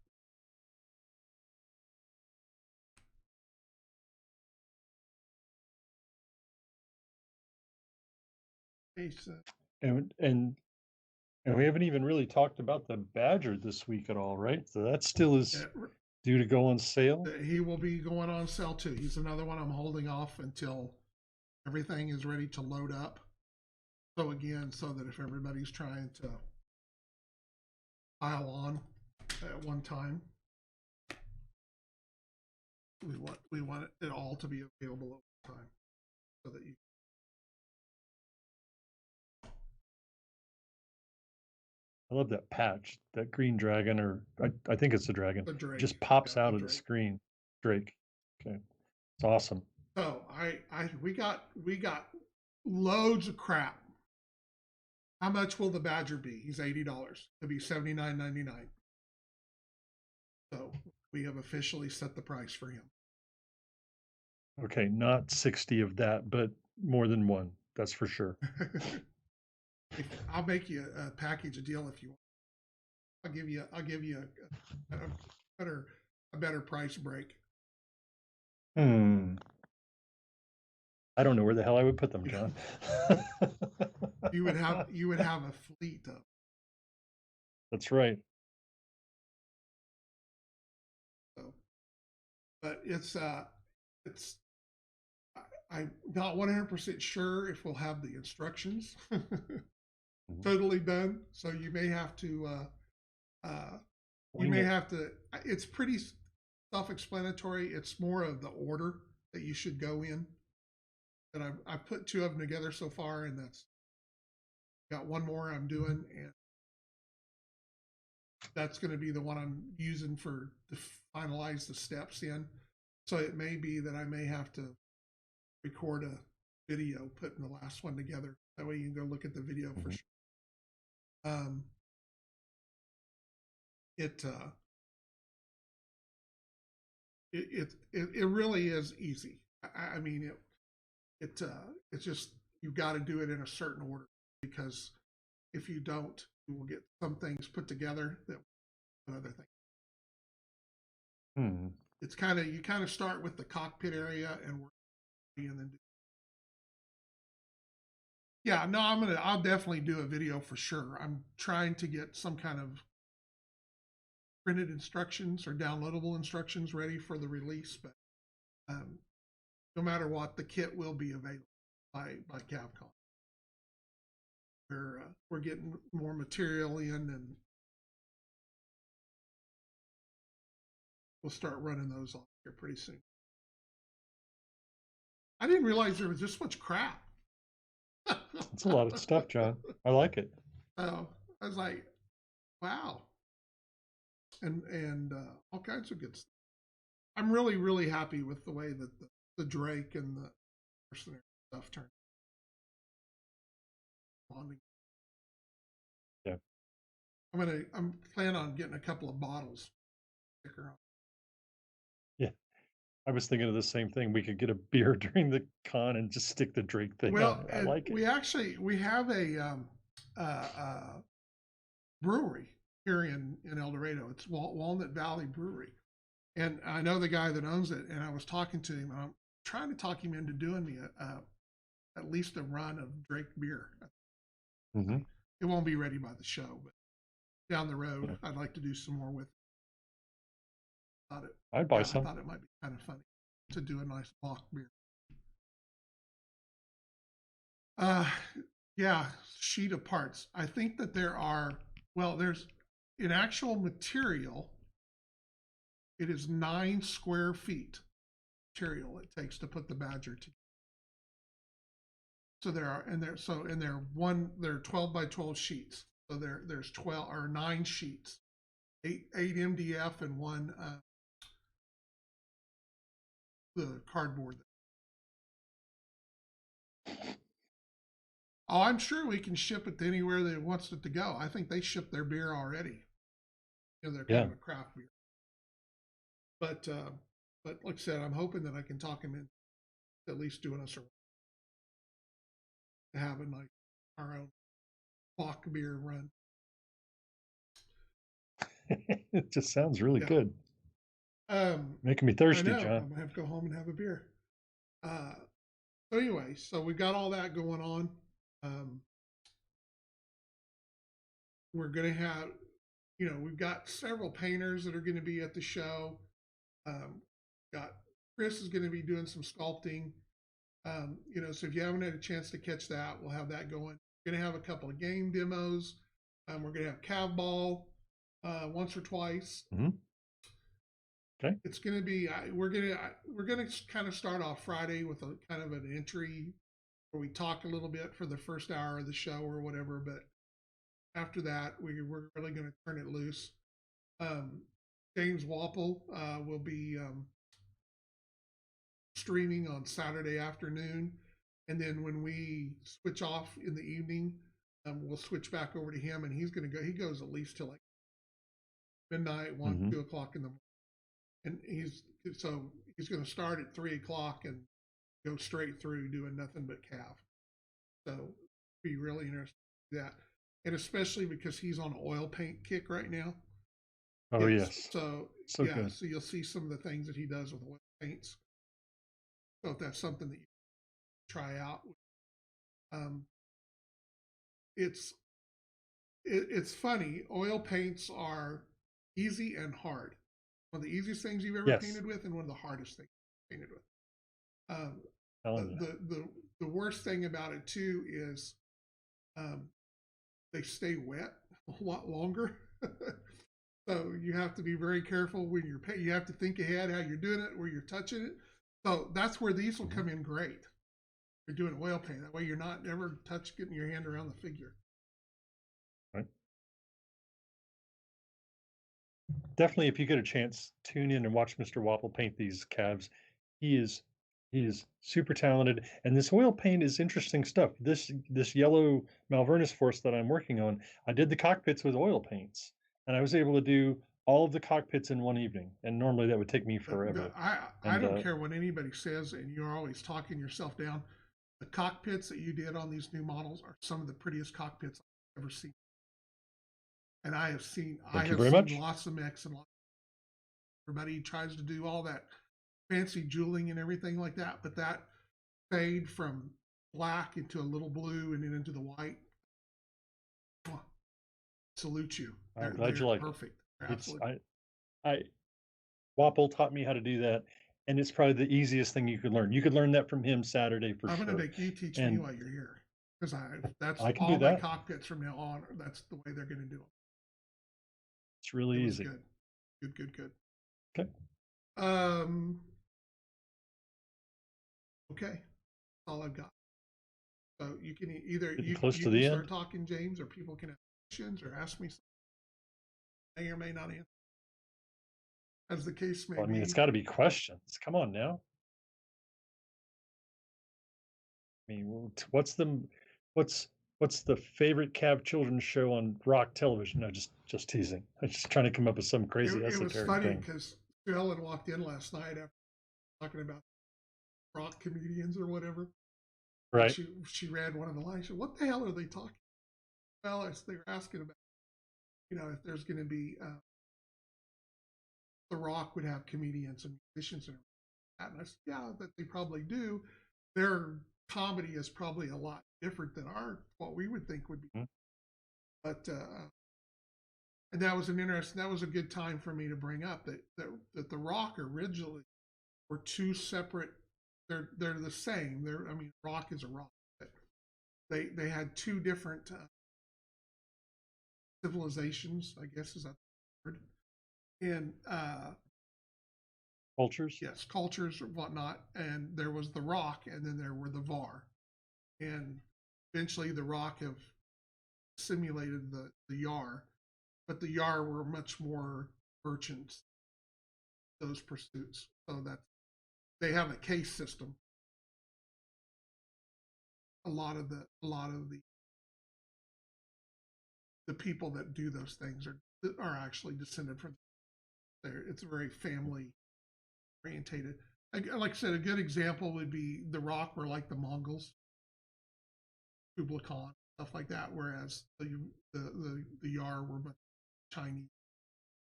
It's, And we haven't even really talked about the Badger this week at all, right? So that still is due to go on sale. he will be going on sale too. He's another one I'm holding off until everything is ready to load up. So again, so that if everybody's trying to pile on at one time, we want it all to be available at one time, so that you. I love that patch, that green dragon, or I think it's the dragon. The Drake. Just pops Yeah, out the of the Drake. screen. Drake. Okay. It's awesome. So we got loads of crap. How much will the Badger be? He's $80. It'll be $79.99. So we have officially set the price for him. Okay, not 60 of that, but more than one. That's for sure. I'll make you a package, a deal if you want. I'll give you a better price break. I don't know where the hell I would put them, John. you would have a fleet of. That's right. So, but I'm not 100% sure if we'll have the instructions totally done. So you may have to it's pretty self-explanatory. It's more of the order that you should go in. And I've put 2 of them together so far, and that's got one more I'm doing, and that's going to be the one I'm using to finalize the steps in. So it may be that I may have to record a video putting the last one together. That way you can go look at the video for sure. It really is easy. I mean, it's just, you've got to do it in a certain order, because if you don't, you will get some things put together that other things. It's you kind of start with the cockpit area and work, and then yeah, no, I'll definitely do a video for sure. I'm trying to get some kind of printed instructions or downloadable instructions ready for the release, but no matter what, the kit will be available by CAV-CON. We're getting more material in, and we'll start running those off here pretty soon. I didn't realize there was this much crap. It's a lot of stuff, John. I like it. So I was like, wow. And all kinds of good stuff. I'm really, really happy with the way that the Drake and the mercenary stuff turned. Yeah. I'm planning on getting a couple of bottles. Sticker on. Yeah. I was thinking of the same thing. We could get a beer during the con and just stick the Drake thing on. I like it. We have a brewery here in El Dorado. It's Walnut Valley Brewery. And I know the guy that owns it, and I was talking to him. I'm trying to talk him into doing me at least a run of Drake beer. It won't be ready by the show, but down the road, I'd like to do some more with it. I'd buy some. I thought it might be kind of funny to do a nice block beer. Yeah, sheet of parts. I think that there's in actual material, it is 9 square feet material it takes to put the Badger together. So there are 12 by 12 sheets. So there's 12 or 9 sheets, 8 MDF and 1 the cardboard. Oh, I'm sure we can ship it to anywhere that wants it to go. I think they ship their beer already. They're kind of a craft beer. But like I said, I'm hoping that I can talk him in at least doing us to having like our own block beer run. It just sounds really good. Making me thirsty, John. I'm gonna have to go home and have a beer. So anyway, so we've got all that going on. Um, we're going to have, we've got several painters that are going to be at the show. Got Chris is going to be doing some sculpting. So if you haven't had a chance to catch that, we'll have that going. We're going to have a couple of game demos. We're going to have CAV ball once or twice. Mm-hmm. Okay. It's going to be we're going to kind of start off Friday with a kind of an entry where we talk a little bit for the first hour of the show or whatever, but after that we're really going to turn it loose. James Wapple will be streaming on Saturday afternoon, and then when we switch off in the evening, we'll switch back over to him, and he's going to go. He goes at least till like midnight, 1, 2 o'clock in the morning, and he's going to start at 3 o'clock and go straight through doing nothing but CAV. So be really interested in that, and especially because he's on an oil paint kick right now. Oh yes. So yeah, good. So you'll see some of the things that he does with oil paints. So if that's something that you try out, it's funny. Oil paints are easy and hard. One of the easiest things you've ever painted with, and one of the hardest things you've painted with. The worst thing about it too is they stay wet a lot longer. So you have to be very careful when you're painting. You have to think ahead how you're doing it, where you're touching it. So that's where these will come in great. You're doing oil paint. That way you're not ever getting your hand around the figure. Right. Definitely, if you get a chance, tune in and watch Mr. Wapple paint these calves. He is super talented, and this oil paint is interesting stuff. This yellow Malvernus Force that I'm working on, I did the cockpits with oil paints, and I was able to do all of the cockpits in one evening, and normally that would take me forever. I don't care what anybody says, and you're always talking yourself down. The cockpits that you did on these new models are some of the prettiest cockpits I've ever seen. And I have seen lots of mechs and everybody tries to do all that fancy jeweling and everything like that, but that fade from black into a little blue and then into the white. Salute you. I'm glad you like perfect. Wapple taught me how to do that, and it's probably the easiest thing you could learn. You could learn that from him Saturday for sure. I'm going to make you teach me while you're here, because that's I can all do that. My cockpits from now on. That's the way they're going to do them. It's really easy. Good. Okay. Okay. That's all I've got. So you can either start talking, James, or people can ask questions or ask me something. May or may not answer, as the case may be. I mean, it's got to be questions. Come on now. I mean, what's the favorite CAV children's show on rock television? No, just teasing. I'm just trying to come up with some crazy esoteric thing. It was funny because Phil had walked in last night after talking about rock comedians or whatever. Right. She read one of the lines. She said, "What the hell are they talking about?" Well, they were asking about, if there's going to be The Rock would have comedians and musicians and that. And I said, yeah, that they probably do. Their comedy is probably a lot different than what we would think would be. Mm-hmm. But and that was a good time for me to bring up that The Rock originally were two separate. They're the same. Rock is a rock. But they had two different civilizations, I guess is that the word, and cultures. Yes, cultures or whatnot. And there was the Rock, and then there were the VAR, and eventually the Rock have simulated the Yar, but the Yar were much more merchants. Those pursuits, so that they have a case system. A lot of the people that do those things are actually descended from there. It's very family orientated. Like I said, a good example would be the Rock were like the Mongols, Kublai Khan, stuff like that. Whereas the Yar were much Chinese,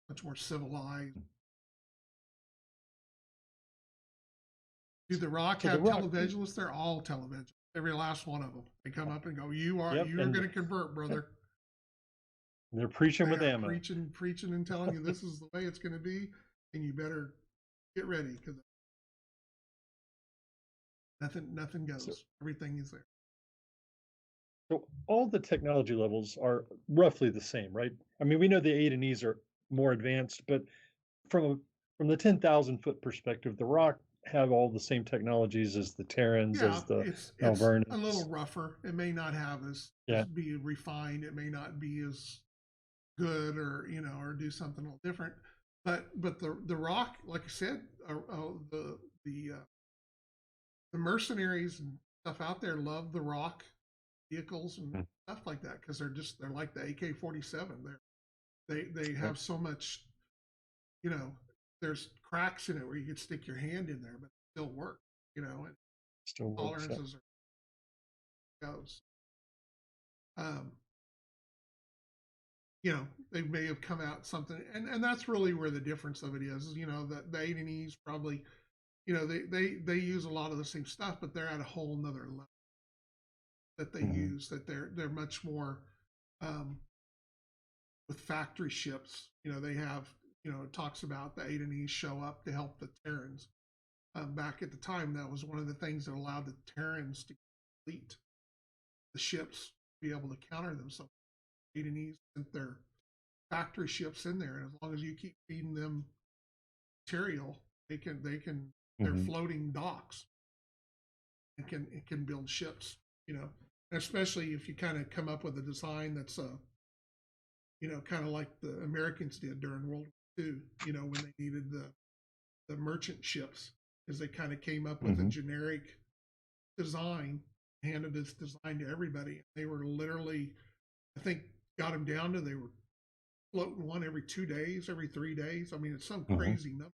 much more civilized. Do the Rock have televangelists? They're all televangelists. every last one of them. They come up and go, Yep, you're and going to convert, brother. they're preaching They with are ammo. preaching and telling you this is the way it's going to be, and you better get ready because nothing So, goes. Everything is there. so all the technology levels are roughly the same, right? I mean, we know the A and E's are more advanced, but from a, from the 10,000 foot perspective, the Rock have all the same technologies as the Terrans, Yeah, as the it's a little Malvernas. rougher. It may not have as Yeah. be refined. It may not be as good, or or do something a little different. But the Rock, like I said, the mercenaries and stuff out there love the Rock vehicles and Mm. stuff like that because they're like the AK-47. They Yep. have so much, you know, there's cracks in it where you could stick your hand in there, but it still work, and Still works. Yep. tolerances are goes. Um, they may have come out something, and that's really where the difference of it is. That the A&Es probably, they use a lot of the same stuff, but they're at a whole nother level that they Hmm. use. That they're much more um, with factory ships. They have, it talks about the A&Es show up to help the Terrans. Back at the time, that was one of the things that allowed the Terrans to complete the ships, to be able to counter them. So A&Es sent their factory ships in there, and as long as you keep feeding them material, they can they're Hmm. floating docks and can build ships. And especially if you kind of come up with a design that's kind of like the Americans did during World War II. When they needed the merchant ships, is they kind of came up with a Hmm. generic design, handed this design to everybody. They were literally, I think, got them down to they were floating one every 2 days, every 3 days. I mean, it's some Hmm. crazy number.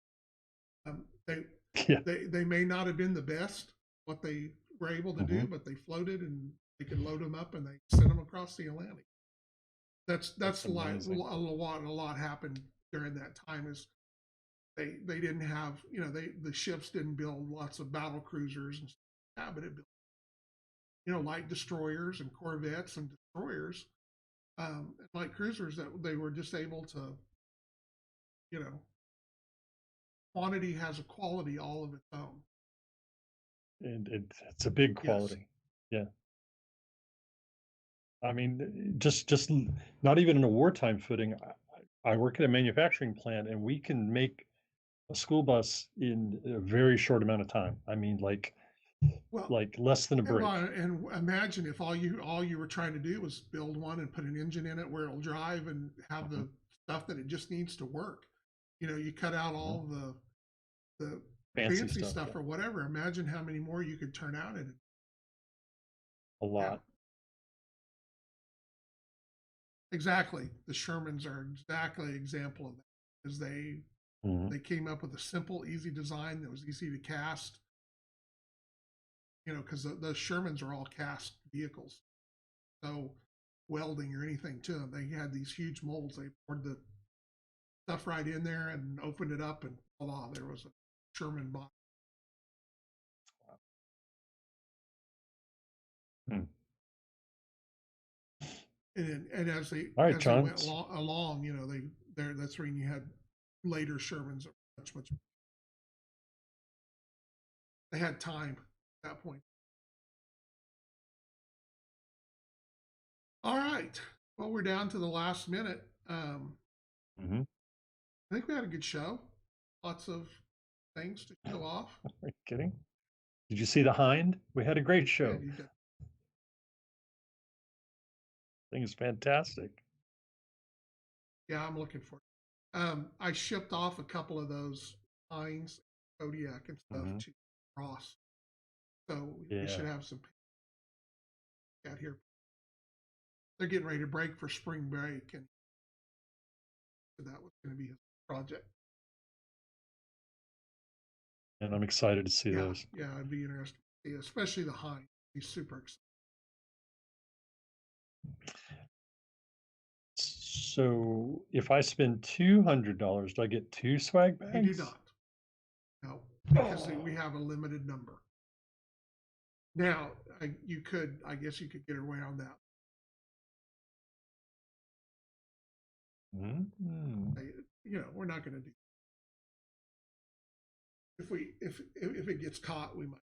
Um, they Yeah. they may not have been the best what they were able to Hmm. do, but they floated and they could load them up and they sent them across the Atlantic. That's That's like amazing. a lot happened during that time. Is they didn't have, the ships didn't build lots of battle cruisers and stuff like that, but it built, light destroyers and corvettes and destroyers, and light cruisers that they were just able to, you know quantity has a quality all of its own. And it's a big Yes. quality. Yeah. I mean, not even in a wartime footing. I work at a manufacturing plant, and we can make a school bus in a very short amount of time. I mean, Well, like less than a break. and imagine if all you were trying to do was build one and put an engine in it where it'll drive and have Hmm. the stuff that it just needs to work. You cut out Hmm. all the Fancy fancy stuff. stuff Yeah, or whatever. Imagine how many more you could turn out in it. a Yeah, lot. exactly. The Shermans are exactly an example of that because Hmm. they came up with a simple, easy design that was easy to cast. Because the Shermans are all cast vehicles, no welding or anything to them. They had these huge molds. They poured the stuff right in there and opened it up, and voila, there was a Sherman box. Hmm. And as they All right, as they John. went along, that's when you had later Shermans that were much they had time at that point. All right. Well, we're down to the last minute. Hmm. I think we had a good show. Lots of things to show off. Are you kidding? Did you see the Hind? We had a great Yeah, show. you did. I think it's fantastic. Yeah, I'm looking for it. I shipped off a couple of those Heinz, Kodiak, and stuff Hmm. to Ross, so we should Yeah. have some out here. They're getting ready to break for spring break, and so that was going to be his project. And I'm excited to see Yeah, those. yeah, it'd be interesting to see, especially the Heinz. He's super excited. So if I spend $200, do I get two swag You do bags? not, no, because we Oh, have a limited number. Now, I guess you could get around that. We're not going to do. If it gets caught, we might.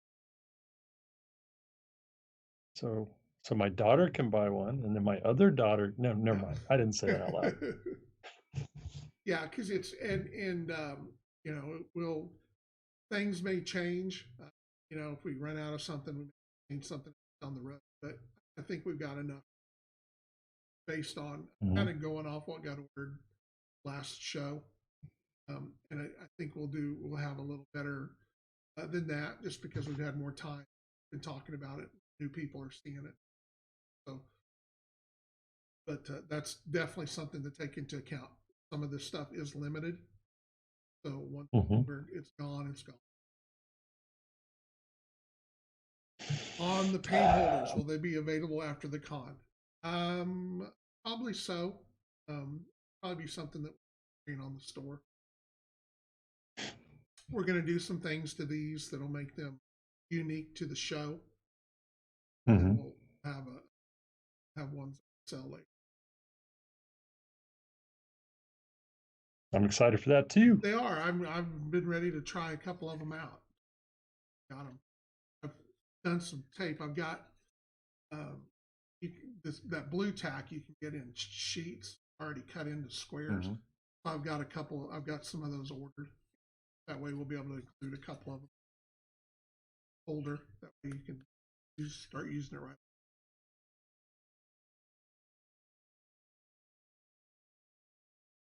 So my daughter can buy one, and then my other daughter. No, never mind. I didn't say that out loud. Yeah, because it's things may change. If we run out of something, we may change something on the road. But I think we've got enough based on kind of going off what got ordered last show. And I think we'll have a little better than that, just because we've had more time been talking about it. New people are seeing it. So, but that's definitely something to take into account. Some of this stuff is limited. So once it's gone, it's gone. On the paint holders, will they be available after the con? Probably so. Probably be something that we're on the store. We're going to do some things to these that'll make them unique to the show. And we'll have ones that sell later. I'm excited for that too. They are. I've been ready to try a couple of them out. Got them. I've done some tape. I've got that blue tack you can get in sheets already cut into squares. I've got some of those ordered. That way we'll be able to include a couple of them. Holder. That way you can start using it right.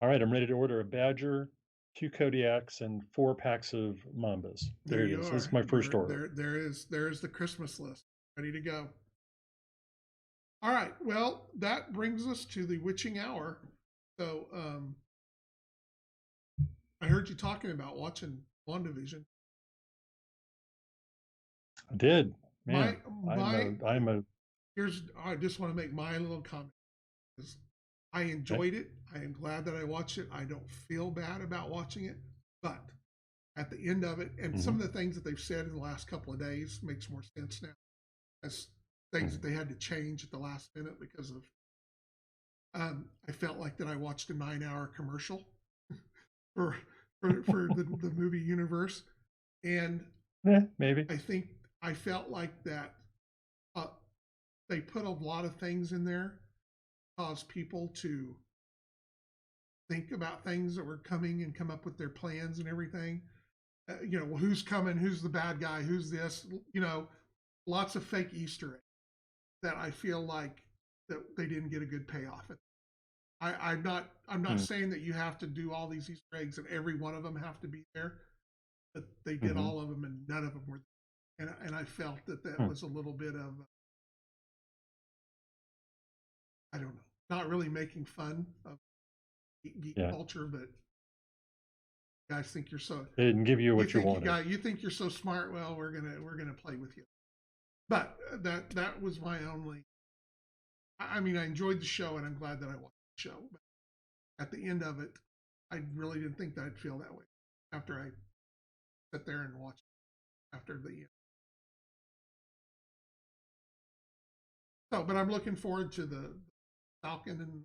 All right, I'm ready to order a Badger, 2 Kodiaks, and 4 packs of Mambas. There it is. This is my first order. There's the Christmas list. Ready to go. All right. Well, that brings us to the witching hour. So I heard you talking about watching WandaVision. I did. Man, I just want to make my little comment. I enjoyed it. I am glad that I watched it. I don't feel bad about watching it, but at the end of it, and some of the things that they've said in the last couple of days makes more sense now. As things that they had to change at the last minute because of. I felt like that I watched a 9-hour commercial for the movie universe, and maybe I felt like that they put a lot of things in there. Cause people to think about things that were coming and come up with their plans and everything. Well, who's coming? Who's the bad guy? Who's this? Lots of fake Easter eggs that I feel like that they didn't get a good payoff. I'm not saying that you have to do all these Easter eggs and every one of them have to be there, but they did all of them and none of them were there. And I felt that was a little bit of, I don't know, not really making fun of geek culture, but you guys think you're so. They didn't give you what you wanted. You think you're so smart. Well, we're gonna play with you. But that was my only. I mean, I enjoyed the show, and I'm glad that I watched the show. But at the end of it, I really didn't think that I'd feel that way after I sat there and watched it after the end. So, but I'm looking forward to the Falcon and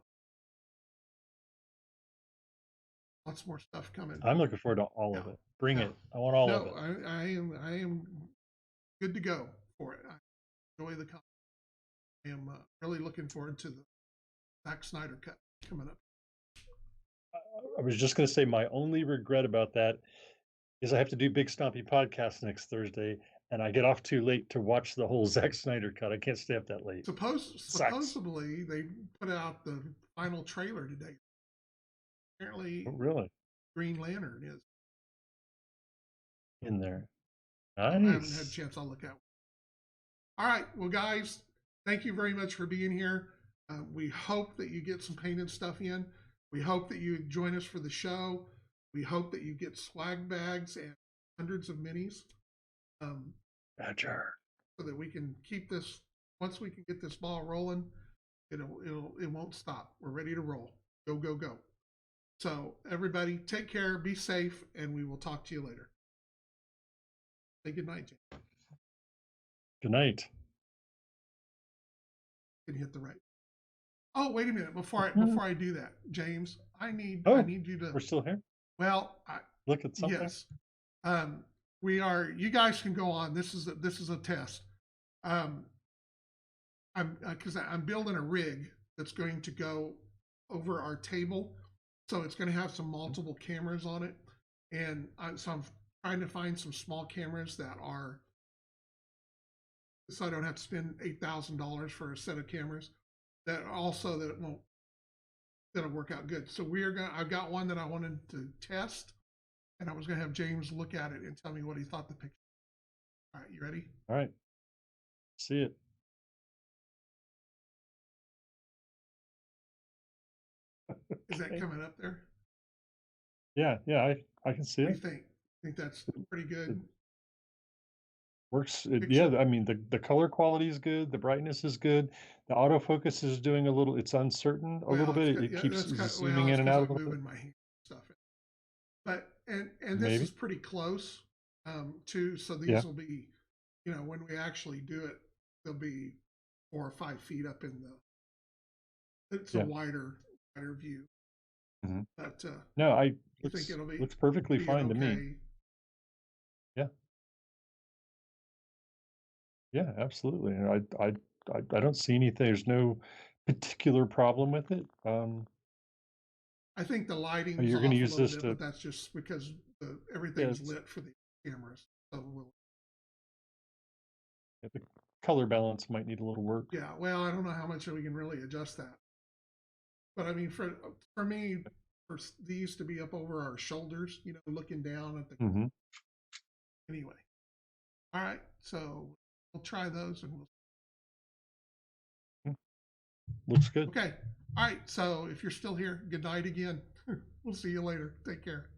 lots more stuff coming. I'm looking forward to all of it. Bring it. I want all of it. I am good to go for it. I enjoy the content. I am really looking forward to the Zack Snyder cut coming up. I was just going to say my only regret about that is I have to do Big Stompy podcast next Thursday, and I get off too late to watch the whole Zack Snyder cut. I can't stay up that late. Supposedly, they put out the final trailer today. Apparently, really, Green Lantern is in there. Nice. I haven't had a chance. I'll look at it. All right. Well, guys, thank you very much for being here. We hope that you get some painted stuff in. We hope that you join us for the show. We hope that you get swag bags and hundreds of minis. Badger. So that we can keep this. Once we can get this ball rolling, it won't stop. We're ready to roll. Go, go, go. So everybody, take care, be safe, and we will talk to you later. Say good night, Jim. Good night. Can hit the right. Oh, wait a minute. Mm. Before I do that, James, I Oh, need you to. we're still here. Well, Look at something. yes, we are. You guys can go on. This is a test. Um, I'm because I'm building a rig that's going to go over our table, so it's going to have some multiple cameras on it, and so I'm trying to find some small cameras that are, so I don't have to spend $8,000 for a set of cameras. That also that won't that'll work out good. So I've got one that I wanted to test, and I was gonna have James look at it and tell me what he thought the picture. All right, you ready? All right. See it. Is that Okay. coming up there? Yeah, yeah, I can see What do it. you think? Think that's pretty It good works. picture? Yeah, I mean the color quality is good. The brightness is good. The autofocus is doing a little. It's uncertain a little Well, it's bit. got, It yeah, keeps that's kind. zooming Well, in it's and because out a I'm little bit. moving my hand stuff. But and this Maybe. is pretty close too. So Yeah. these will be, when we actually do it, they'll be 4 or 5 feet up in the. It's a Yeah. wider view, Hmm. but No, I you think it'll looks perfectly be an fine to me. okay? Yeah. Yeah, absolutely. And I don't see anything. There's no particular problem with it. I think the lighting's You're going to off a use little this bit, to, but that's just because yeah, everything's lit for the cameras. So the color balance might need a little work. yeah. Well, I don't know how much we can really adjust that, but I mean, for me, for these to be up over our shoulders, looking down at the. Hmm. Anyway, all right. So we'll try those, and we'll. Looks good. Okay. All right. So if you're still here, good night again. We'll see you later. Take care.